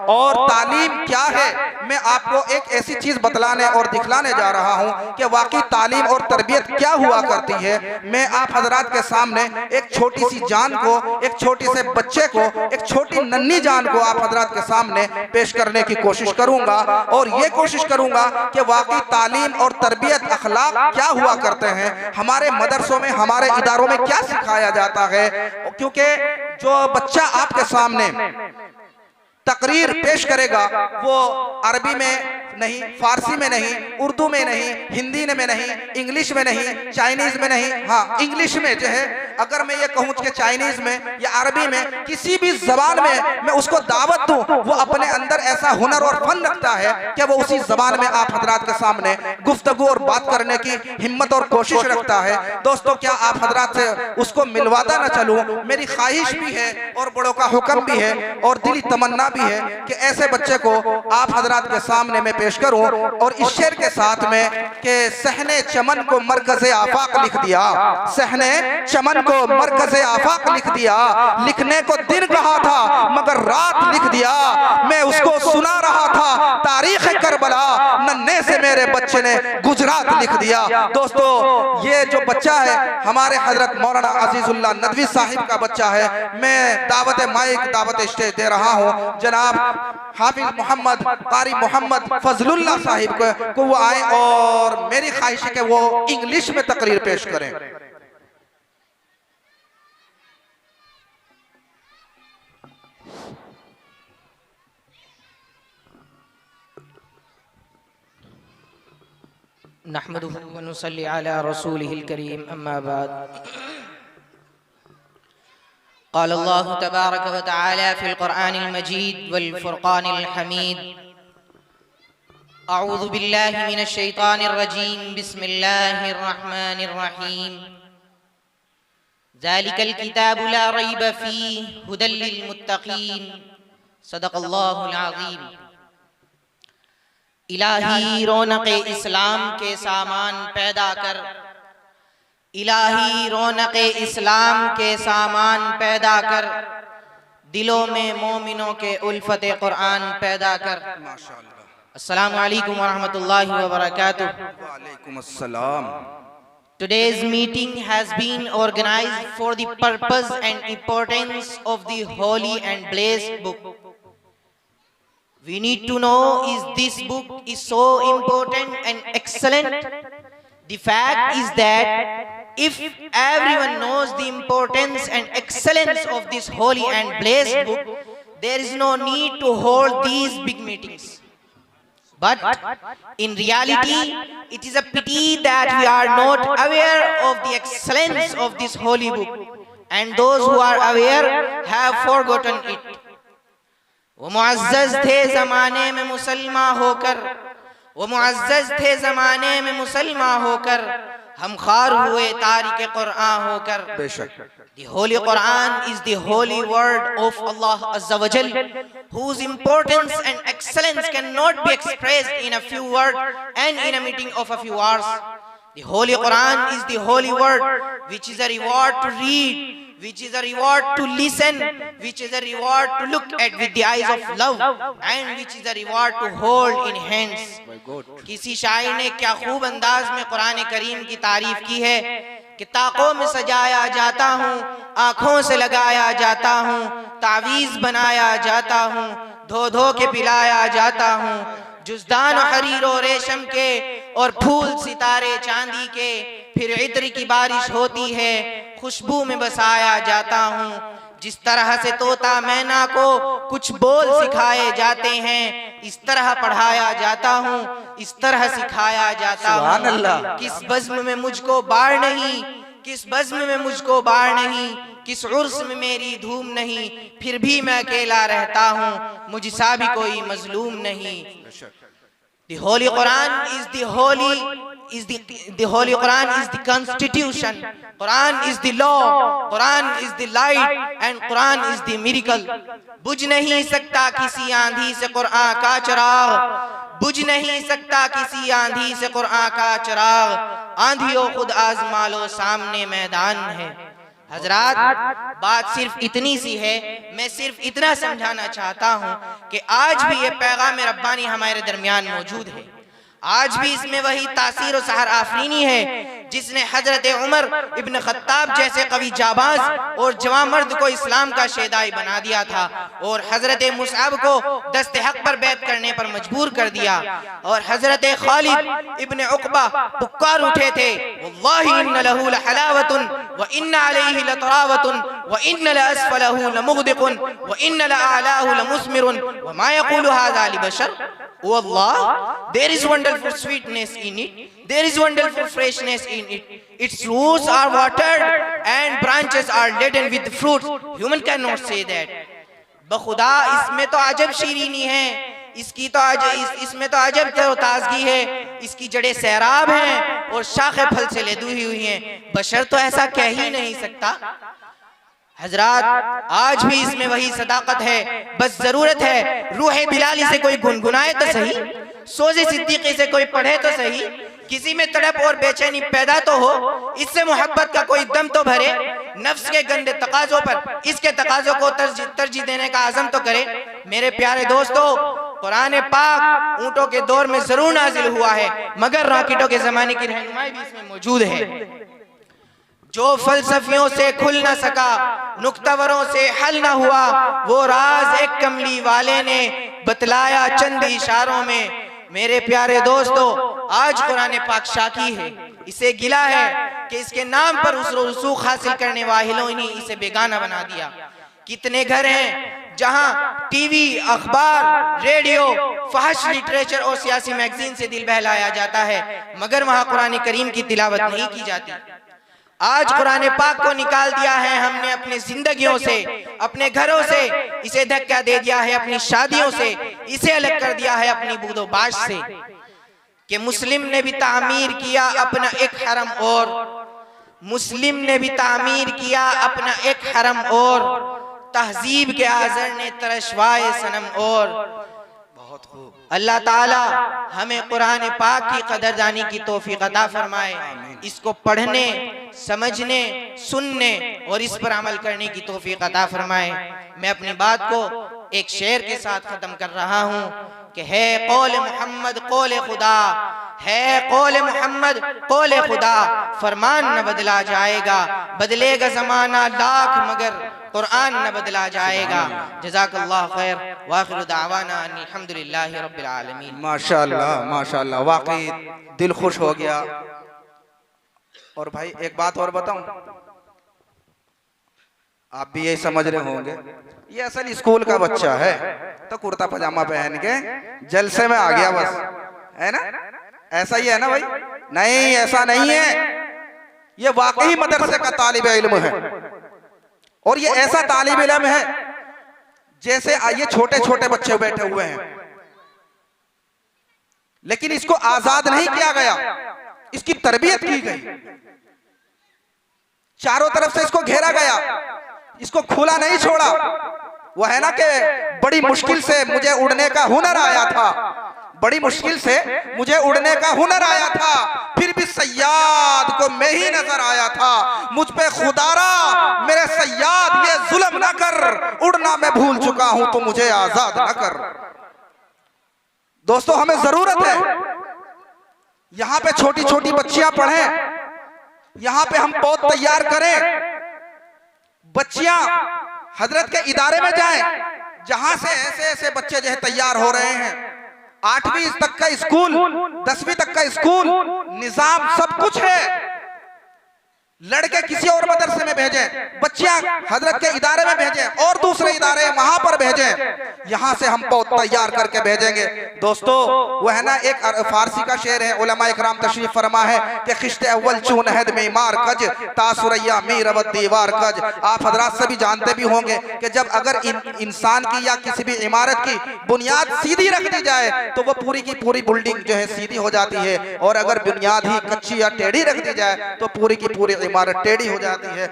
और तालीम क्या है, मैं आपको एक ऐसी चीज बतलाने और दिखलाने जा रहा हूं कि वाकई तालीम और तरबियत क्या हुआ करती है। मैं आप हजरात के सामने एक छोटी सी जान को, एक छोटी से बच्चे को, एक छोटी नन्ही जान को आप हजरात के सामने पेश करने की कोशिश करूंगा और ये कोशिश करूंगा कि वाकई तालीम और तरबियत अखलाक क्या हुआ करते हैं, हमारे मदरसों में, हमारे इदारों में क्या सिखाया जाता है। क्योंकि जो बच्चा आपके सामने तकरीर पेश करेगा वो अरबी में नहीं, फारसी में नहीं, उर्दू में नहीं, हिंदी में नहीं, इंग्लिश में नहीं, चाइनीज में नहीं, हाँ इंग्लिश में जो है, अगर मैं ये कहूँ कि चाइनीज में या अरबी में, किसी भी जबान में मैं उसको दावत दूं, वो अपने अंदर ऐसा हुनर और फन रखता है कि वो उसी जबान में आप हजरात के सामने गुफ्तगू और बात करने की हिम्मत और कोशिश रखता है। दोस्तों, क्या आप हजरात से उसको मिलवाता ना चलूं, मेरी ख्वाहिश भी है और बड़ों का हुक्म भी है और दिली तमन्ना भी है कि ऐसे बच्चे को आप हजरात के सामने में पेश करूं और इस शेर के साथ में कि सहने चमन को मरकज़े आफाक लिख दिया, सहने चमन को मरकज़े आफाक लिख दिया, लिखने को दिन कहा था मगर रात लिख दिया, मैं उसको सुना रहा था तारीख करबला, नन्हे से मेरे बच्चे ने गुजरात लिख दिया। दोस्तों, ये जो बच्चा है हमारे हजरत मौलाना अजीजुल्लाह नदवी साहिब का बच्चा है। मैं दावत माइक, दावत स्टेज दे रहा हूँ जनाब हाफिज मोहम्मद कारी मोहम्मद फजलुल्लाह साहिब को वो आए और मेरी ख्वाहिश है कि वो इंग्लिश में तकरीर पेश करें। नहमदुहु व नुसल्ली अला रसूलिहिल करीम, अम्मा बाद। क़ाल अल्लाहु तबारक व तआला फ़िल क़ुरआनिल मजीद वल फ़ुरक़ानिल हमीद। अऊज़ु बिल्लाहि मिनश शैतानिर रजीम, बिस्मिल्लाहिर रहमानिर रहीम। ज़ालिकल किताबु ला रैब फ़ीहि हुदल लिल मुत्तक़ीन। सदक़ल्लाहुल अज़ीम। इलाही रौनक़े इस्लाम के सामान पैदा कर, इलाही रौनक़े इस्लाम के सामान पैदा कर, दिलों में मोमिनों के उल्फत कुरान पैदा कर। अस्सलामु अलैकुम व रहमतुल्लाहि व बरकातुहू। वालेकुम अस्सलाम। Today's meeting has been organized for the purpose and importance of the holy and blessed book. We need to know, is this book is so important and excellent? The fact is that if everyone knows the importance and excellence of this holy and blessed book, there is no need to hold these big meetings. But in reality, it is a pity that we are not aware of the excellence of this holy book, and those who are aware have forgotten it. वो मुअज़्ज़ज़ थे ज़माने में मुसलमान होकर, वो मुअज़्ज़ज़ थे ज़माने में मुसलमान होकर, हम ख़ार हुए तारिक कुरान होकर। बेशक। The Holy Quran is the holy word of Allah Azza wa Jal, whose importance and excellence cannot be expressed in a few words and in a meeting of a few hours. The Holy Quran is the holy word, which is a reward to read, which is a reward to listen, which is a reward to look at with the eyes of love, and which is a reward to hold in hands. किसी शायर ने क्या खूब अंदाज में कुरान करीम की तारीफ की है कि ताकों में सजाया जाता हूँ, आँखों से लगाया जाता हूँ, तावीज़ बनाया जाता हूँ, धो धो के पिलाया जाता हूँ, जुज़दान हरीर और रेशम के और फूल सितारे चांदी के, फिर इत्र की बारिश होती है, खुशबू में बसाया जाता हूँ। जिस तरह से तोता मैना को कुछ बोल सिखाए जाते हैं, इस तरह पढ़ाया जाता हूँ, इस तरह सिखाया जाता हूँ। किस बज़्म में मुझको बाढ़ नहीं, किस बज़्म में मुझको बाढ़ नहीं, किस उर्स में मेरी धूम नहीं, फिर भी मैं अकेला रहता हूँ, मुझसा भी कोई मजलूम नहीं। The Holy Quran is the Holy Quran is the constitution, Quran is the law, Quran is the light, and Quran is the miracle. बुझ नहीं सकता किसी आंधी से कुरान का चिराग, बुझ नहीं सकता किसी आंधी से कुरान का चिराग, आंधियों खुद आजमा लो सामने मैदान है। हजरात, बात सिर्फ इतनी सी है, मैं सिर्फ इतना समझाना चाहता हूँ कि आज भी ये पैगाम रब्बानी हमारे दरमियान मौजूद है। आज भी इसमें वही तासीर और सहर आफरीनी है जिसने हजरत उमर इब्न खत्ताब जैसे कवि जाबाज और जवां मर्द को इस्लाम का शेदाई बना दिया था और हजरत मुसअब को दस्ते हक पर बैत करने पर मजबूर कर दिया। और हजरत खालिद इब्न उक़बा पुकार उठे थे, वल्लाहि इन्न लहू लहलावतुन व इन्न अलैहि लतरावतुन व इन्न लअस्फलहु लमुग़दिक़ुन व इन्न लअलाहु लमुस्मिरुन व मा यक़ूलु हाज़ा लिबशर। O Allah, there is wonderful sweetness in it. There is wonderful freshness in it. Its roots are watered and branches are laden with fruits. Human cannot say that. बखुदा इसमें तो अजब शीरीनी है, इसकी तो इसमें तो अजब तरोताजगी है, इसकी जड़ें सैराब हैं और शाखे फल से लदी हुई हैं। बशर तो ऐसा कह ही नहीं सकता। हजरात, आज भी इसमें वही सदाकत है, बस जरूरत है रूह बिलाली से कोई गुनगुनाए तो सही, सोज़े सिद्दीकी से कोई पढ़े तो सही, किसी में तड़प और बेचैनी पैदा तो हो, इससे मोहब्बत का कोई दम तो भरे, नफ्स के गंदे तकाजों पर इसके तकाजों को तरजीह देने का आज़म तो करे। मेरे प्यारे दोस्तों, कुरान पाक ऊंटों के दौर में जरूर नाजिल हुआ है, मगर रॉकेटों के जमाने की रहनुमाई भी इसमें मौजूद है। जो फलसफियों से खुल न सका, नुक्तावरों से हल न हुआ, वो राज एक कमली वाले ने बतलाया चंद इशारों में। मेरे प्यारे दोस्तों, आज कुरान पाक शाकी है, इसे गिला है कि इसके नाम पर उस रसूख हासिल करने वालों ने इसे बेगाना बना दिया। कितने घर हैं जहां टीवी, अखबार, रेडियो, फहश लिटरेचर और सियासी मैगजीन से दिल बहलाया जाता है, मगर वहां कुरान करीम की तिलावत नहीं की जाती। आज कुरान पाक को निकाल दिया है हमने अपनी जिंदगियों से, अपने घरों से, इसे धक्का दे दिया है अपनी शादियों से, इसे अलग कर दिया है अपनी बुगदोबाश से। कि मुस्लिम ने भी तामीर किया अपना एक हरम और, मुस्लिम ने भी तामीर किया अपना एक हरम और, तहजीब के आज़र ने तरशवाए सनम और। बहुत खूब। अल्लाह ताला हमें कुरान पाक की कदरदानी की तौफीक अता फरमाए, इसको पढ़ने, समझने, सुनने और इस पर अमल करने की तौफीक अता फरमाए। मैं अपनी बात को एक शेर के साथ खत्म कर रहा हूँ कि है कौल मोहम्मद कौल खुदा, है कौल मोहम्मद कौल खुदा, फरमान न बदला जाएगा, बदलेगा जमाना लाख मगर कुरान न बदला जाएगा। जज़ाकल्लाह खैर, व आखिरु दावाना अनिल हम्दुलिल्लाहि रब्बिल आलमीन। माशाअल्लाह माशाअल्लाह, वाकई दिल खुश हो गया। और भाई एक बात और बताऊं, आप भी यही समझ रहे होंगे, ये असल स्कूल का बच्चा है तो कुर्ता पजामा पहन के जलसे में आ गया बस, है ना? ऐसा ही है ना भाई? नहीं, ऐसा नहीं है। ये वाकई मदरसे का तालिब इल्म है और ये ऐसा तालिब इल्म है जैसे ये छोटे छोटे बच्चे बैठे हुए हैं, लेकिन इसको आजाद नहीं किया गया, इसकी तरबियत की गई, चारों तरफ से इसको घेरा गया, इसको खुला नहीं छोड़ा। वो है ना कि बड़ी मुश्किल से मुझे उड़ने का हुनर आया था, बड़ी मुश्किल से मुझे उड़ने का हुनर आया था, फिर भी सयाद को मैं ही नजर आया था, मुझ पे खुदारा मेरे सयाद ये जुल्म न कर, उड़ना मैं भूल चुका हूं तो मुझे आजाद न कर। दोस्तों, हमें जरूरत है यहां पे छोटी छोटी बच्चियां पढ़ें, यहां पे हम पौध तैयार करें, बच्चियां हजरत के इदारे में जाएं जहां से ऐसे ऐसे बच्चे जो है तैयार हो रहे हैं। 8वीं तक का स्कूल, 10वीं तक का स्कूल, निजाम सब कुछ है। लड़के किसी और मदरसे में भेजें, बच्चियां हजरत के इदारे में भेजें और दूसरे इदारे वहां पर भेजें, यहां से हम पौध तैयार करके भेजेंगे। दोस्तों, वो है ना एक फारसी का शेर है, उलमा इकराम तशरीफ फरमा है कि खिश्ते अव्वल चून हद में मार कज तासुरैया मीर अवद दीवार कज। आप हजरात सभी जानते भी होंगे कि जब अगर इंसान की या किसी भी इमारत की बुनियाद सीधी रख दी जाए तो वो पूरी की पूरी बिल्डिंग जो है सीधी हो जाती है, और अगर बुनियाद ही कच्ची या टेढ़ी रख दी जाए तो पूरी की पूरी इमारत टेढ़ी हो जाती है।